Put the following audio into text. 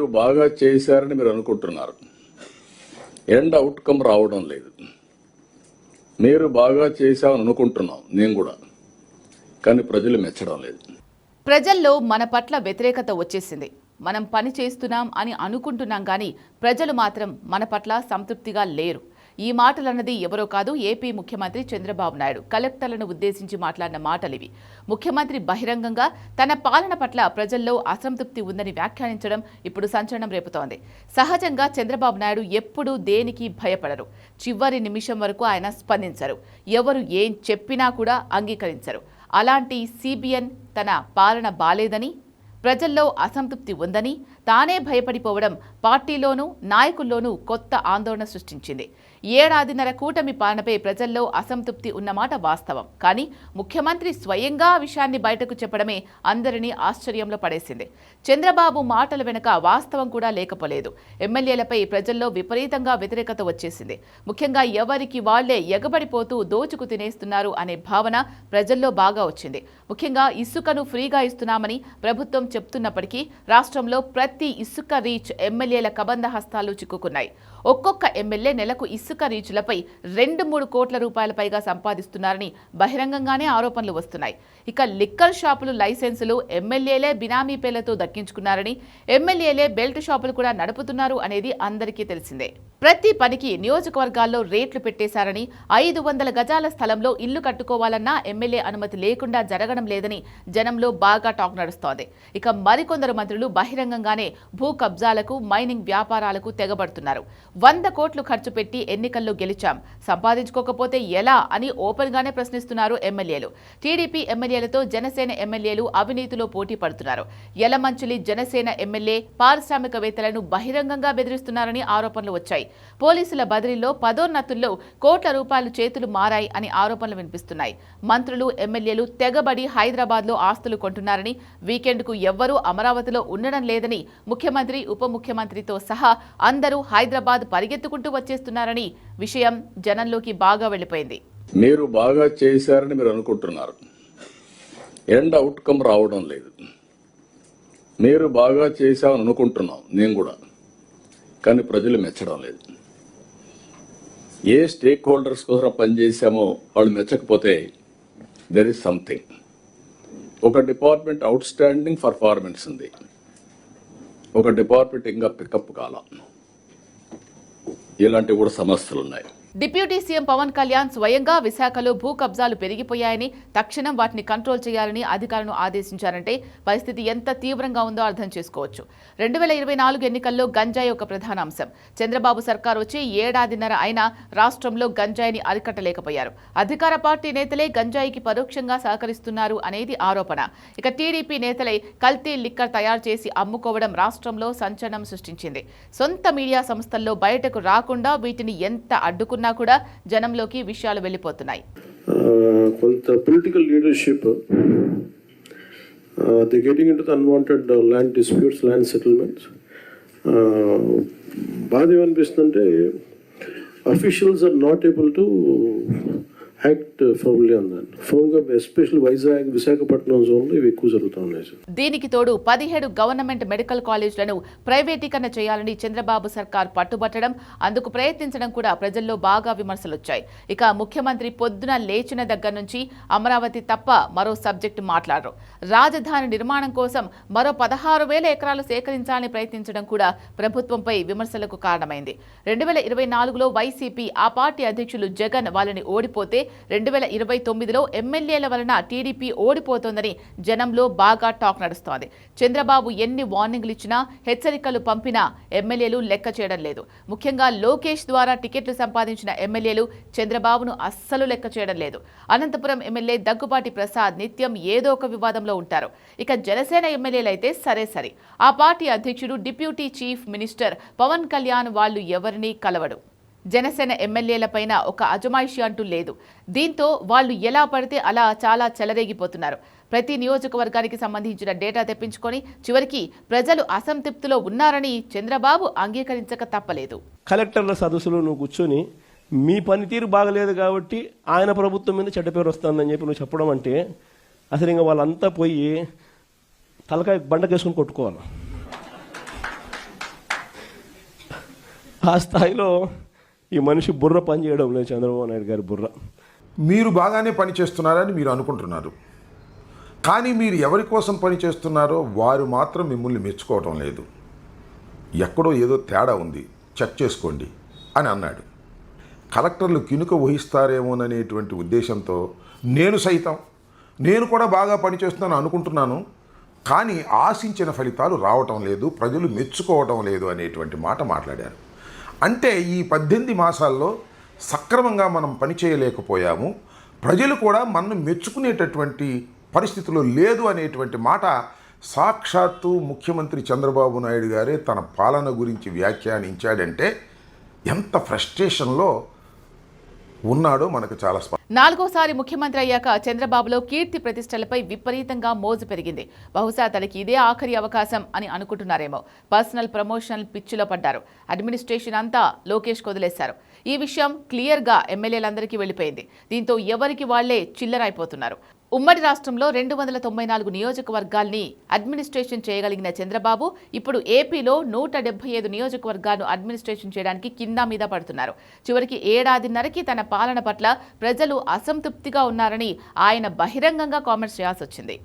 మీరు బాగా చేశారని మీరు అనుకుంటున్నారు. ఎండ్ అవుట్కమ్ రావడం లేదు. మీరు బాగా చేశామని అనుకుంటున్నాం నేను కూడా, కానీ ప్రజలు మెచ్చడం లేదు. ప్రజల్లో మన పట్ల వ్యతిరేకత వచ్చేసింది. మనం పని చేస్తున్నాం అని అనుకుంటున్నాం కానీ ప్రజలు మాత్రం మన పట్ల సంతృప్తిగా లేరు. ఈ మాటలన్నది ఎవరో కాదు, ఏపీ ముఖ్యమంత్రి చంద్రబాబు నాయుడు కలెక్టర్లను ఉద్దేశించి మాట్లాడిన మాటలివి. ముఖ్యమంత్రి బహిరంగంగా తన పాలన పట్ల ప్రజల్లో అసంతృప్తి ఉందని వ్యాఖ్యానించడం ఇప్పుడు సంచలనం రేపుతోంది. సహజంగా చంద్రబాబు నాయుడు ఎప్పుడూ దేనికి భయపడరు. చివరి నిమిషం వరకు ఆయన స్పందించరు. ఎవరు ఏం చెప్పినా కూడా అంగీకరించరు. అలాంటి సిబిఎన్ తన పాలన బాలేదని, ప్రజల్లో అసంతృప్తి ఉందని తానే భయపడిపోవడం పార్టీలోనూ నాయకుల్లోనూ కొత్త ఆందోళన సృష్టించింది. ఏడాదిన్నర కూటమి పాలనపై ప్రజల్లో అసంతృప్తి ఉన్నమాట వాస్తవం. కానీ ముఖ్యమంత్రి స్వయంగా ఆ విషయాన్ని బయటకు చెప్పడమే అందరినీ ఆశ్చర్యంలో పడేసింది. చంద్రబాబు మాటల వెనుక వాస్తవం కూడా లేకపోలేదు. ఎమ్మెల్యేలపై ప్రజల్లో విపరీతంగా వ్యతిరేకత వచ్చేసింది. ముఖ్యంగా ఎవరికి వాళ్లే ఎగబడిపోతూ దోచుకు తినేస్తున్నారు అనే భావన ప్రజల్లో బాగా వచ్చింది. ముఖ్యంగా ఇసుకను ఫ్రీగా ఇస్తున్నామని ప్రభుత్వం చెప్తున్నప్పటికీ రాష్ట్రంలో ప్రతి ఇసుక రీచ్ ఎమ్మెల్యేల కబంధ హస్తాలు చిక్కుకున్నాయి. ఒక్కొక్క ఎమ్మెల్యే నెలకు ఇసుక రీచ్లపై 2-3 కోట్ల రూపాయల పైగా సంపాదిస్తున్నారని బహిరంగంగానే ఆరోపణలు వస్తున్నాయి. ఇక లిక్కర్ షాపులు లైసెన్సులు ఎమ్మెల్యేలే బినామీ పేర్లతో దక్కించుకున్నారని, ఎమ్మెల్యేలే బెల్ట్ షాపులు కూడా నడుపుతున్నారు అనేది అందరికీ తెలిసిందే. ప్రతి పనికి నియోజకవర్గాల్లో రేట్లు పెట్టేశారని, 500 గజాల స్థలంలో ఇల్లు కట్టుకోవాలన్నా ఎమ్మెల్యే అనుమతి లేకుండా జరగడం లేదని జనంలో బాగా టాక్ నడుస్తోంది. ఇక మరికొందరు మంత్రులు బహిరంగంగానే భూ కబ్జాలకు, మైనింగ్ వ్యాపారాలకు తెగబడుతున్నారు. 100 కోట్లు ఖర్చు పెట్టి ఎన్నికల్లో గెలిచాం, సంపాదించుకోకపోతే ఎలా అని ఓపెన్ గానే ప్రశ్నిస్తున్నారు ఎమ్మెల్యేలు. టీడీపీ ఎమ్మెల్యేలతో జనసేన ఎమ్మెల్యేలు అవినీతిలో పోటీ పడుతున్నారు. యలమంచిలి జనసేన ఎమ్మెల్యే పారిశ్రామికవేత్తలను బహిరంగంగా బెదిరిస్తున్నారని ఆరోపణలు వచ్చాయి. పోలీసుల బదిలీలో పదోన్నతుల్లో కోట్ల రూపాయలు చేతులు మారాయి అని ఆరోపణలు వినిపిస్తున్నాయి. మంత్రులు ఎమ్మెల్యేలు తెగబడి హైదరాబాద్లో ఆస్తులు కొంటున్నారని, వీకెండ్కు ఎవ్వరూ అమరావతిలో ఉండడం లేదని, ముఖ్యమంత్రి ఉప ముఖ్యమంత్రితో సహా అందరూ హైదరాబాద్ పరిగెత్తుకుంటూ వచ్చేస్తున్నారని విషయం జనంలోకి బాగా వెళ్లిపోయింది. మీరు బాగా చేశారని మీరు అనుకుంటున్నారు. ఎండ్ అవుట్కమ్ రావడం లేదు. మీరు బాగా చేశామని అనుకుంటున్నాం నేను కూడా, కానీ ప్రజలు మెచ్చడం లేదు. ఏ స్టేక్ హోల్డర్స్ కోసం పనిచేశామో వాళ్ళు మెచ్చకపోతే దెర్ ఇస్ సంథింగ్. ఒక డిపార్ట్మెంట్ అవుట్ స్టాండింగ్ పర్ఫార్మెన్స్ ఉంది, ఒక డిపార్ట్మెంట్ ఇంకా పికప్ కాల. ఇలాంటివి కూడా సమస్యలు ఉన్నాయి. డిప్యూటీ సీఎం పవన్ కళ్యాణ్ స్వయంగా విశాఖలో భూ కబ్జాలు పెరిగిపోయాయని, తక్షణం వాటిని కంట్రోల్ చేయాలని అధికారులను ఆదేశించారంటే పరిస్థితి ఎంత తీవ్రంగా ఉందో అర్థం చేసుకోవచ్చు. 2024 ఎన్నికల్లో గంజాయి ఒక ప్రధాన అంశం. చంద్రబాబు సర్కార్ వచ్చి ఏడాదిన్నర అయినా రాష్ట్రంలో గంజాయిని అరికట్టలేకపోయారు. అధికార పార్టీ నేతలే గంజాయికి పరోక్షంగా సహకరిస్తున్నారు అనేది ఆరోపణ. ఇక టీడీపీ నేతలే కల్తీ లిక్కర్ తయారు చేసి అమ్ముకోవడం రాష్ట్రంలో సంచలనం సృష్టించింది. సొంత మీడియా సంస్థల్లో బయటకు రాకుండా వీటిని ఎంత అడ్డుకున్నా కూడా జనంలోకి విషయాలు వెళ్ళిపోతున్నాయి. కొంత political leadership they getting into the unwanted land disputes, land settlements. బాధ ఏమనిపిస్తుందంటే officials are not able to act firmly on that. ఫర్మ్గా ఎస్పెషల్లీ వైజాగ్, విశాఖపట్నం జోన్లో ఇవి ఎక్కువ జరుగుతూ ఉన్నాయి. దీనికి తోడు 17 గవర్నమెంట్ మెడికల్ కాలేజీలను ప్రైవేటీకరణ చేయాలని చంద్రబాబు సర్కార్ పట్టుబట్టడం, అందుకు ప్రయత్నించడం కూడా ప్రజల్లో బాగా విమర్శలొచ్చాయి. ఇక ముఖ్యమంత్రి పొద్దున లేచిన దగ్గర నుంచి అమరావతి తప్ప మరో సబ్జెక్టు మాట్లాడరు. రాజధాని నిర్మాణం కోసం మరో 16,000 ఎకరాలు సేకరించాలని ప్రయత్నించడం కూడా ప్రభుత్వంపై విమర్శలకు కారణమైంది. 2024లో వైసీపీ, ఆ పార్టీ అధ్యక్షులు జగన్ వాళ్ళని ఓడిపోతే 2029లో ఎమ్మెల్యేల వలన టీడీపీ ఓడిపోతోందని జనంలో బాగా టాక్ నడుస్తోంది. చంద్రబాబు ఎన్ని వార్నింగ్లు ఇచ్చినా, హెచ్చరికలు పంపినా ఎమ్మెల్యేలు లెక్క చేయడం లేదు. ముఖ్యంగా లోకేష్ ద్వారా టికెట్లు సంపాదించిన ఎమ్మెల్యేలు చంద్రబాబును అస్సలు లెక్క చేయడం లేదు. అనంతపురం ఎమ్మెల్యే దగ్గుబాటి ప్రసాద్ నిత్యం ఏదో ఒక వివాదంలో ఉంటారు. ఇక జనసేన ఎమ్మెల్యేలైతే సరే. ఆ పార్టీ అధ్యక్షుడు, deputy chief minister Pawan Kalyan వాళ్ళు ఎవరినీ కలవడు. జనసేన ఎమ్మెల్యేలపైన ఒక అజమాయిషి అంటూ లేదు. దీంతో వాళ్ళు ఎలా పడితే అలా చాలా చెలరేగిపోతున్నారు. ప్రతి నియోజకవర్గానికి సంబంధించిన డేటా తెప్పించుకొని చివరికి ప్రజలు అసంతృప్తిలో ఉన్నారని చంద్రబాబు అంగీకరించక తప్పలేదు. కలెక్టర్ల సదస్సులో నువ్వు కూర్చొని మీ పనితీరు బాగలేదు కాబట్టి ఆయన ప్రభుత్వం మీద చెడ్డ పేరు వస్తుందని చెప్పి నువ్వు చెప్పడం అంటే అసలు ఇంకా వాళ్ళంతా పోయి తలకాయ బండకేసుకుని కొట్టుకోవాలి. ఆ స్థాయిలో ఈ మనిషి బుర్ర పనిచేయడం లేదు, చంద్రబాబు నాయుడు గారి బుర్ర. మీరు బాగానే పని చేస్తున్నారని మీరు అనుకుంటున్నారు, కానీ మీరు ఎవరి కోసం పని చేస్తున్నారో వారు మాత్రం మిమ్మల్ని మెచ్చుకోవటం లేదు. ఎక్కడో ఏదో తేడా ఉంది, చెక్ చేసుకోండి అని అన్నాడు. కలెక్టర్లు కినుక వహిస్తారేమోననేటువంటి ఉద్దేశంతో నేను కూడా బాగా పనిచేస్తున్నాను అనుకుంటున్నాను, కానీ ఆశించిన ఫలితాలు రావటం లేదు, ప్రజలు మెచ్చుకోవటం లేదు అనేటువంటి మాట మాట్లాడారు. అంటే ఈ 18 మాసాల్లో సక్రమంగా మనం పని చేయలేకపోయాము, ప్రజలు కూడా మనం మెచ్చుకునేటటువంటి పరిస్థితిలో లేదు అనేటువంటి మాట సాక్షాత్తు ముఖ్యమంత్రి చంద్రబాబు నాయుడు గారే తన పాలన గురించి వ్యాఖ్యానించాడంటే ఎంత ఫ్రస్ట్రేషన్లో ఉన్నాడో మనకు చాలా నాలుగోసారి ముఖ్యమంత్రి అయ్యాక చంద్రబాబులో కీర్తి ప్రతిష్టలపై విపరీతంగా మోజు పెరిగింది. బహుశా తనకి ఇదే ఆఖరి అవకాశం అని అనుకుంటున్నారేమో. పర్సనల్ ప్రమోషనల్ పిచ్చిలో పడ్డారు. అడ్మినిస్ట్రేషన్ అంతా లోకేష్ వదిలేశారు. ఈ విషయం క్లియర్గా ఎమ్మెల్యేలందరికీ వెళ్ళిపోయింది. దీంతో ఎవరికి వాళ్లే చిల్లరైపోతున్నారు. ఉమ్మడి రాష్ట్రంలో 294 నియోజకవర్గాల్ని అడ్మినిస్ట్రేషన్ చేయగలిగిన చంద్రబాబు ఇప్పుడు ఏపీలో 175 నియోజకవర్గాలను అడ్మినిస్ట్రేషన్ చేయడానికి కింద మీద పడుతున్నారు. చివరికి ఏడాదిన్నరకి తన పాలన పట్ల ప్రజలు అసంతృప్తిగా ఉన్నారని ఆయన బహిరంగంగా కామెంట్స్ చేయాల్సి వచ్చింది.